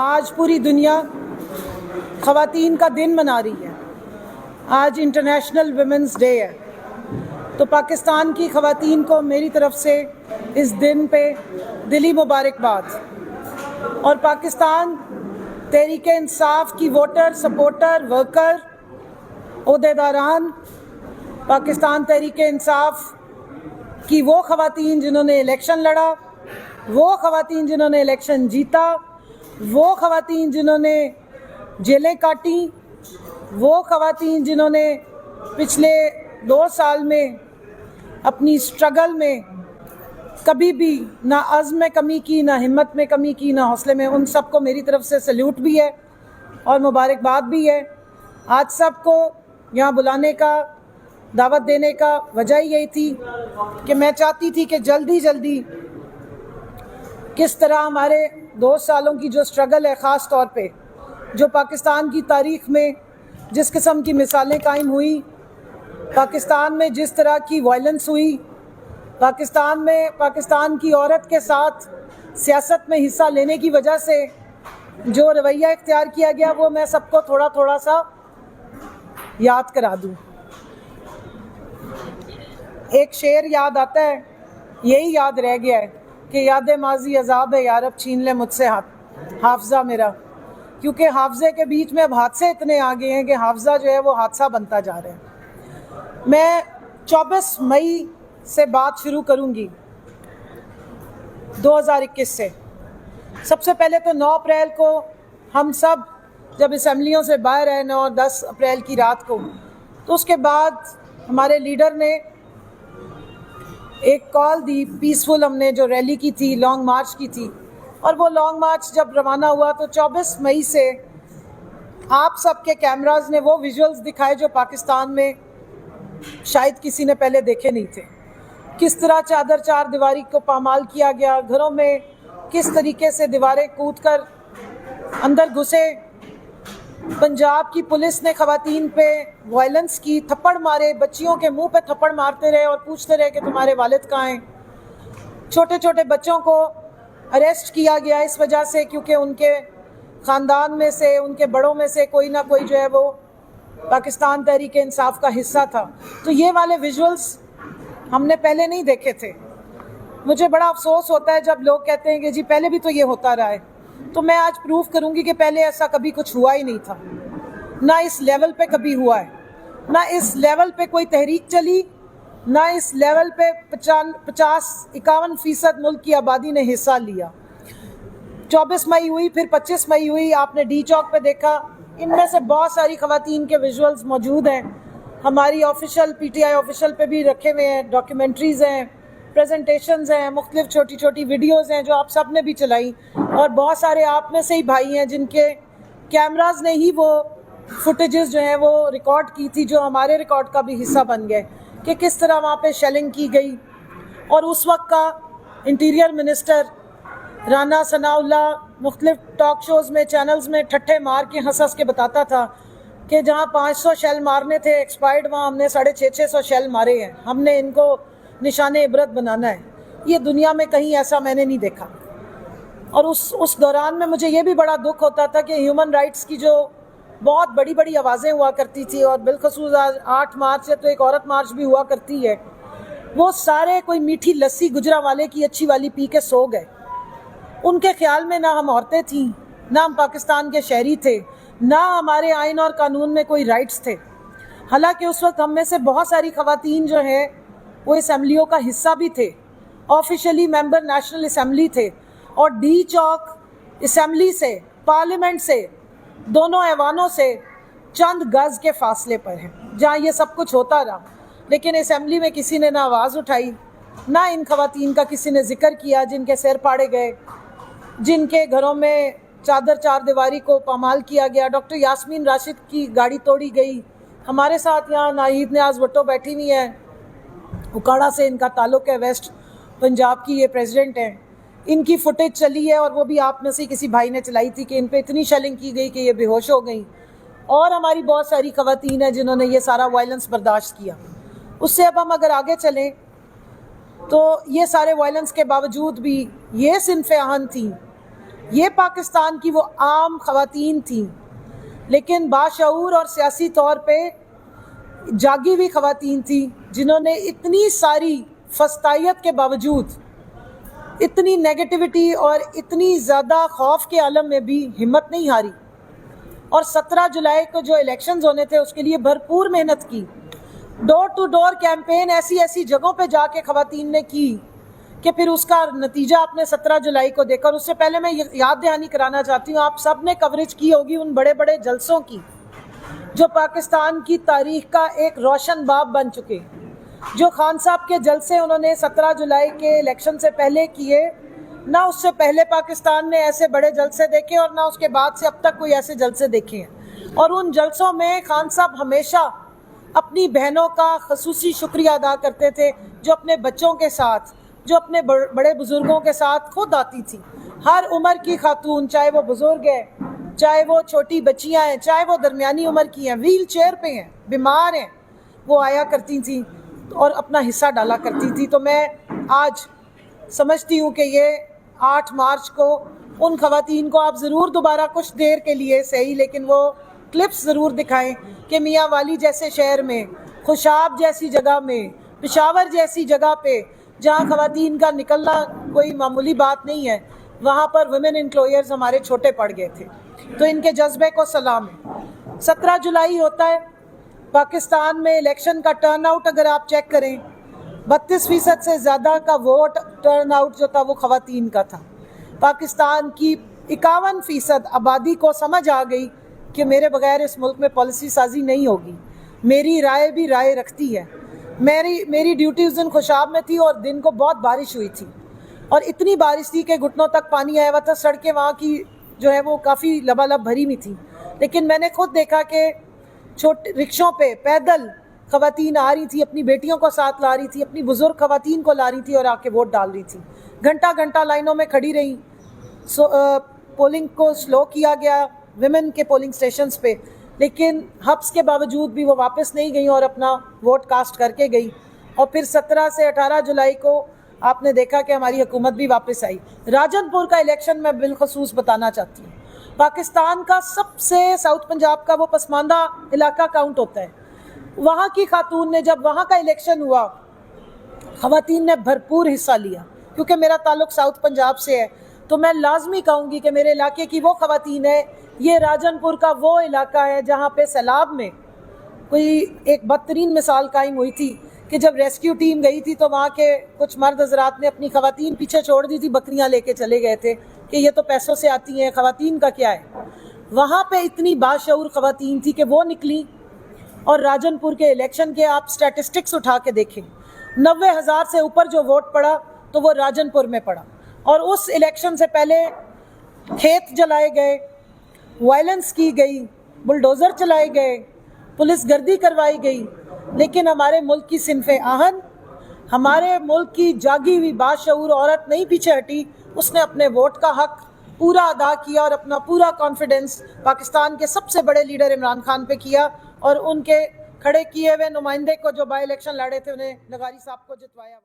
آج پوری دنیا خواتین کا دن منا رہی ہے. آج انٹرنیشنل ویمنس ڈے ہے. تو پاکستان کی خواتین کو میری طرف سے اس دن پہ دلی مبارکباد. اور پاکستان تحریک انصاف کی voter, supporter, worker, عہدیداران، Pakistan Tehreek Insaf کی وہ خواتین جنہوں نے الیکشن لڑا، وہ خواتین جنہوں نے الیکشن جیتا، وہ خواتین جنہوں نے جیلیں کاٹیں، وہ خواتین جنہوں نے پچھلے 2 سال میں اپنی سٹرگل میں کبھی بھی نہ عزم میں کمی کی، نہ ہمت میں کمی کی، نہ حوصلے میں. ان سب کو میری طرف سے سلیوٹ بھی ہے اور مبارکباد بھی ہے. آج سب کو یہاں بلانے کا، دعوت دینے کا وجہ یہی تھی کہ میں چاہتی تھی کہ جلدی کس طرح ہمارے 2 سالوں کی جو سٹرگل ہے، خاص طور پہ جو پاکستان کی تاریخ میں جس قسم کی مثالیں قائم ہوئی، پاکستان میں جس طرح کی وائلنس ہوئی، پاکستان میں پاکستان کی عورت کے ساتھ سیاست میں حصہ لینے کی وجہ سے جو رویہ اختیار کیا گیا، وہ میں سب کو تھوڑا سا یاد کرا دوں. ایک شعر یاد آتا ہے، یہی یاد رہ گیا ہے کہ یاد ماضی عذاب ہے یارب، چھین لے مجھ سے حافظہ میرا. کیونکہ حافظے کے بیچ میں اب حادثے اتنے آ گئے ہیں کہ حافظہ جو ہے وہ حادثہ بنتا جا رہا ہے. میں 24 مئی سے بات شروع کروں گی 2021 سے. سب سے پہلے تو 9 اپریل کو ہم سب جب اسمبلیوں سے باہر آئے، 9-10 اپریل کی رات کو، تو اس کے بعد ہمارے لیڈر نے ایک کال دی پیسفل. ہم نے جو ریلی کی تھی، لانگ مارچ کی تھی، اور وہ لانگ مارچ جب روانہ ہوا تو 24 مئی سے آپ سب کے کیمراز نے وہ ویژولز دکھائے جو پاکستان میں شاید کسی نے پہلے دیکھے نہیں تھے. کس طرح چادر چار دیواری کو پامال کیا گیا، گھروں میں کس طریقے سے دیواریں کود کر اندر گھسے، پنجاب کی پولیس نے خواتین پہ وائلنس کی، تھپڑ مارے، بچیوں کے منہ پہ تھپڑ مارتے رہے اور پوچھتے رہے کہ تمہارے والد کہاں ہیں. چھوٹے چھوٹے بچوں کو اریسٹ کیا گیا اس وجہ سے کیونکہ ان کے خاندان میں سے، ان کے بڑوں میں سے کوئی نہ کوئی جو ہے وہ پاکستان تحریک انصاف کا حصہ تھا. تو یہ والے ویژولز ہم نے پہلے نہیں دیکھے تھے. مجھے بڑا افسوس ہوتا ہے جب لوگ کہتے ہیں کہ جی پہلے بھی تو یہ ہوتا رہا ہے. تو میں آج پروف کروں گی کہ پہلے ایسا کبھی کچھ ہوا ہی نہیں تھا، نہ اس لیول پہ کبھی ہوا ہے، نہ اس لیول پہ کوئی تحریک چلی، نہ اس لیول پہ 50-51% ملک کی آبادی نے حصہ لیا. 24 مئی ہوئی، پھر 25 مئی ہوئی، آپ نے ڈی چوک پہ دیکھا. ان میں سے بہت ساری خواتین کے ویژولز موجود ہیں. ہماری آفیشیل PTI آفیشیل پہ بھی رکھے ہوئے ہیں، ڈاکیومنٹریز ہیں، پریزنٹیشنز ہیں، مختلف چھوٹی ویڈیوز ہیں جو آپ سب نے بھی چلائی. اور بہت سارے آپ میں سے ہی بھائی ہیں جن کے کیمراز نے ہی وہ فوٹیجز جو ہیں وہ ریکارڈ کی تھی، جو ہمارے ریکارڈ کا بھی حصہ بن گئے کہ کس طرح وہاں پہ شیلنگ کی گئی. اور اس وقت کا انٹیریئر منسٹر رانا ثناء اللہ مختلف ٹاک شوز میں، چینلز میں ٹھٹھے مار کے ہنس کے بتاتا تھا کہ جہاں 500 شیل مارنے تھے ایکسپائرڈ، وہاں ہم نے 650 شیل مارے ہیں، ہم نے ان کو نشان عبرت بنانا ہے. یہ دنیا میں کہیں ایسا میں نے نہیں دیکھا. اور اس دوران میں مجھے یہ بھی بڑا دکھ ہوتا تھا کہ ہیومن رائٹس کی جو بہت بڑی آوازیں ہوا کرتی تھی، اور بالخصوص آج 8 مارچ ہے تو ایک عورت مارچ بھی ہوا کرتی ہے، وہ سارے کوئی میٹھی لسی گجرانوالے کی اچھی والی پی کے سو گئے. ان کے خیال میں نہ ہم عورتیں تھیں، نہ ہم پاکستان کے شہری تھے، نہ ہمارے آئین اور قانون میں کوئی رائٹس تھے. حالانکہ اس وقت ہم میں سے بہت ساری خواتین جو ہیں وہ اسمبلیوں کا حصہ بھی تھے، آفیشلی ممبر نیشنل اسمبلی تھے، اور ڈی چوک اسمبلی سے، پارلیمنٹ سے، دونوں ایوانوں سے چند گز کے فاصلے پر ہیں جہاں یہ سب کچھ ہوتا رہا. لیکن اسمبلی میں کسی نے نہ آواز اٹھائی، نہ ان خواتین کا کسی نے ذکر کیا جن کے سر پاڑے گئے، جن کے گھروں میں چادر چار دیواری کو پامال کیا گیا. ڈاکٹر یاسمین راشد کی گاڑی توڑی گئی. ہمارے ساتھ یہاں ناہید نیاز بھٹو بیٹھی ہوئی ہیں، اکاڑا سے ان کا تعلق ہے، ویسٹ پنجاب کی یہ پریزیڈنٹ ہیں. ان کی فوٹیج چلی ہے اور وہ بھی آپ میں سے کسی بھائی نے چلائی تھی کہ ان پہ اتنی شیلنگ کی گئی کہ یہ بے ہوش ہو گئیں. اور ہماری بہت ساری خواتین ہیں جنہوں نے یہ سارا وائلنس برداشت کیا. اس سے اب ہم اگر آگے چلیں تو یہ سارے وائلنس کے باوجود بھی یہ صنف آہن تھیں یہ پاکستان کی وہ عام خواتین تھیں، لیکن باشعور اور سیاسی طور پہ جاگی ہوئی خواتین تھیں، جنہوں نے اتنی ساری فسطائیت کے باوجود، اتنی نیگیٹیوٹی اور اتنی زیادہ خوف کے عالم میں بھی ہمت نہیں ہاری، اور 17 جولائی کو جو الیکشنز ہونے تھے اس کے لیے بھرپور محنت کی. ڈور ٹو ڈور کیمپین ایسی جگہوں پہ جا کے خواتین نے کی کہ پھر اس کا نتیجہ آپ نے 17 جولائی کو دیکھا. اور اس سے پہلے میں یاد دہانی کرانا چاہتی ہوں، آپ سب نے کوریج کی ہوگی ان بڑے بڑے جلسوں کی جو پاکستان کی تاریخ کا ایک روشن باب بن چکے. جو خان صاحب کے جلسے انہوں نے 17 جولائی کے الیکشن سے پہلے کیے، نہ اس سے پہلے پاکستان نے ایسے بڑے جلسے دیکھے اور نہ اس کے بعد سے اب تک کوئی ایسے جلسے دیکھے ہیں. اور ان جلسوں میں خان صاحب ہمیشہ اپنی بہنوں کا خصوصی شکریہ ادا کرتے تھے، جو اپنے بچوں کے ساتھ، جو اپنے بڑے بزرگوں کے ساتھ خود آتی تھی. ہر عمر کی خاتون، چاہے وہ بزرگ ہے، چاہے وہ چھوٹی بچیاں ہیں، چاہے وہ درمیانی عمر کی ہیں، ویل چیئر پہ ہیں، بیمار ہیں، وہ آیا کرتی تھیں اور اپنا حصہ ڈالا کرتی تھی. تو میں آج سمجھتی ہوں کہ یہ 8 مارچ کو ان خواتین کو آپ ضرور دوبارہ کچھ دیر کے لیے صحیح لیکن وہ کلپس ضرور دکھائیں کہ میاں والی جیسے شہر میں، خوشاب جیسی جگہ میں، پشاور جیسی جگہ پہ جہاں خواتین کا نکلنا کوئی معمولی بات نہیں ہے، وہاں پر ویمن انکلوئرز ہمارے چھوٹے پڑ گئے تھے. تو ان کے جذبے کو سلام ہے. 17 جولائی ہوتا ہے پاکستان میں الیکشن کا ٹرن آؤٹ اگر آپ چیک کریں 32% سے زیادہ کا ووٹ ٹرن آؤٹ جو تھا وہ خواتین کا تھا. پاکستان کی 51% آبادی کو سمجھ آ گئی کہ میرے بغیر اس ملک میں پالیسی سازی نہیں ہوگی، میری رائے بھی رائے رکھتی ہے. میری ڈیوٹی اس دن خوشاب میں تھی اور دن کو بہت بارش ہوئی تھی اور اتنی بارش تھی کہ گھٹنوں تک پانی آیا ہوا تھا. سڑکیں وہاں کی جو ہے وہ کافی لبالب بھری ہوئی تھی، لیکن میں نے خود دیکھا کہ چھوٹے رکشوں پہ پیدل خواتین آ رہی تھی، اپنی بیٹیوں کو ساتھ لا رہی تھی، اپنی بزرگ خواتین کو لا رہی تھی اور آ کے ووٹ ڈال رہی تھی. گھنٹہ گھنٹہ لائنوں میں کھڑی رہی. پولنگ کو سلو کیا گیا ویمن کے پولنگ سٹیشنز پہ، لیکن حبس کے باوجود بھی وہ واپس نہیں گئیں اور اپنا ووٹ کاسٹ کر کے گئی. اور پھر 17 سے 18 جولائی کو آپ نے دیکھا کہ ہماری حکومت بھی واپس آئی. راجن پور کا الیکشن میں بالخصوص بتانا چاہتی ہوں، پاکستان کا سب سے ساؤتھ پنجاب کا وہ پسماندہ علاقہ کاؤنٹ ہوتا ہے. وہاں کی خاتون نے جب وہاں کا الیکشن ہوا، خواتین نے بھرپور حصہ لیا. کیونکہ میرا تعلق ساؤتھ پنجاب سے ہے تو میں لازمی کہوں گی کہ میرے علاقے کی وہ خواتین ہے. یہ راجن پور کا وہ علاقہ ہے جہاں پہ سیلاب میں کوئی ایک بدترین مثال قائم ہوئی تھی کہ جب ریسکیو ٹیم گئی تھی تو وہاں کے کچھ مرد حضرات نے اپنی خواتین پیچھے چھوڑ دی تھی، بکریاں لے کے چلے گئے تھے کہ یہ تو پیسوں سے آتی ہیں، خواتین کا کیا ہے. وہاں پہ اتنی باشعور خواتین تھی کہ وہ نکلی. اور راجن پور کے الیکشن کے آپ سٹیٹسٹکس اٹھا کے دیکھیں، 90,000 سے اوپر جو ووٹ پڑا تو وہ راجن پور میں پڑا. اور اس الیکشن سے پہلے کھیت جلائے گئے، وائلنس کی گئی، بلڈوزر چلائے گئے، پولیس گردی کروائی گئی، لیکن ہمارے ملک کی صنف آہن، ہمارے ملک کی جاگی ہوئی باشعور عورت نہیں پیچھے ہٹی. اس نے اپنے ووٹ کا حق پورا ادا کیا اور اپنا پورا کانفیڈنس پاکستان کے سب سے بڑے لیڈر عمران خان پہ کیا اور ان کے کھڑے کیے ہوئے نمائندے کو جو بائی الیکشن لڑے تھے انہیں نگاری صاحب کو جتوایا.